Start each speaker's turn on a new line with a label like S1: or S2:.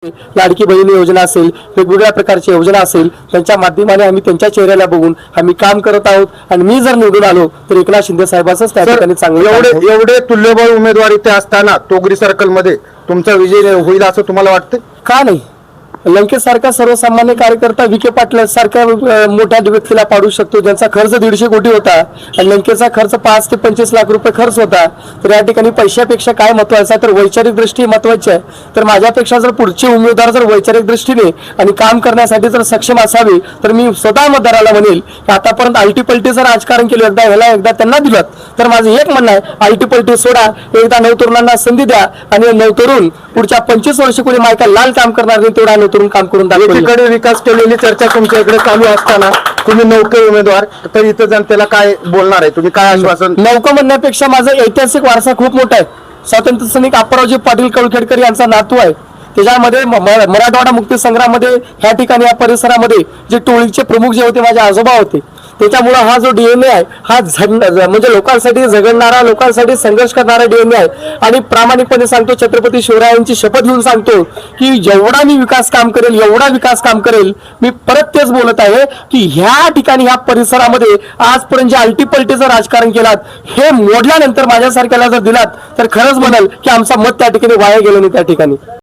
S1: लाडकी बहीण योजना असेल, वेगवेगळ्या प्रकारची योजना असेल, त्यांच्या माध्यमाने आम्ही त्यांच्या चेहऱ्याला बघून आम्ही काम करत आहोत आणि मी जर निवडून आलो तर एकनाथ शिंदे साहेबांचंच त्या ठिकाणी चांगलं
S2: एवढे तुल्यबळ उमेदवार इथे असताना तोगरी सर्कल मध्ये तुमचा विजय होईल असं तुम्हाला वाटतं
S1: का नाही? लंकेश सारखा सर्वसामान्य कार्यकर्ता विखे पाटील सारख्या मोठ्या व्यक्तीला पाडू शकतो, ज्यांचा खर्च 150 कोटी होता आणि लंकेशचा खर्च 5 ते 25 लाख रुपये खर्च होता. तर या ठिकाणी पैशापेक्षा काय महत्वाचं आहे तर वैचारिक दृष्टी महत्वाची आहे. तर माझ्यापेक्षा जर पुढचे उमेदवार जर वैचारिक दृष्टीने आणि काम करण्यासाठी जर सक्षम असावे तर मी स्वतः मतदाराला म्हणेल की आतापर्यंत आलटी पलटीचं राजकारण केलं, एकदा त्यांना दिलं तर माझं एक म्हणणं आहे, आलटी पलटी सोडा, एकदा नवतरुणांना संधी द्या आणि नवतरुण पुढच्या 25 वर्ष कोणी मायका लाल काम करणार नाही तेवढा नवतरुण काम करून दाखवलं.
S2: एकीकडे विकास केलेली चर्चा तुमच्या इकडे चालू असताना तुम्ही नौके उमेदवार तर इथं जनतेला काय बोलणार आहे, तुम्ही काय आश्वासन?
S1: नौका म्हणण्यापेक्षा माझा ऐतिहासिक वारसा खूप मोठा आहे. स्वातंत्र्य सैनिक अप्पारावजी पाटील कळखेडकर यांचा नातू आहे. त्याच्यामध्ये मराठवाडा मुक्ती संग्रामामध्ये ह्या ठिकाणी या परिसरामध्ये जे टोळीचे प्रमुख जे होते माझे आजोबा होते. त्याच्यामुळे हा जो डीएनए आहे हा म्हणजे लोकांसाठी झगडणारा, लोकांसाठी संघर्ष करणारा डीएनए आहे. आणि प्रामाणिकपणे सांगतो, छत्रपती शिवरायांची शपथ घेऊन सांगतो की जेवढा मी विकास काम करेल एवढा विकास काम करेल. मी परत तेच बोलत आहे की ह्या ठिकाणी ह्या परिसरामध्ये आजपर्यंत जे आलटी पलटीचं राजकारण केलात हे मोडल्यानंतर माझ्यासारख्याला जर दिलात तर खरंच म्हणाल की आमचा मत त्या ठिकाणी वाया गेलं नाही त्या ठिकाणी.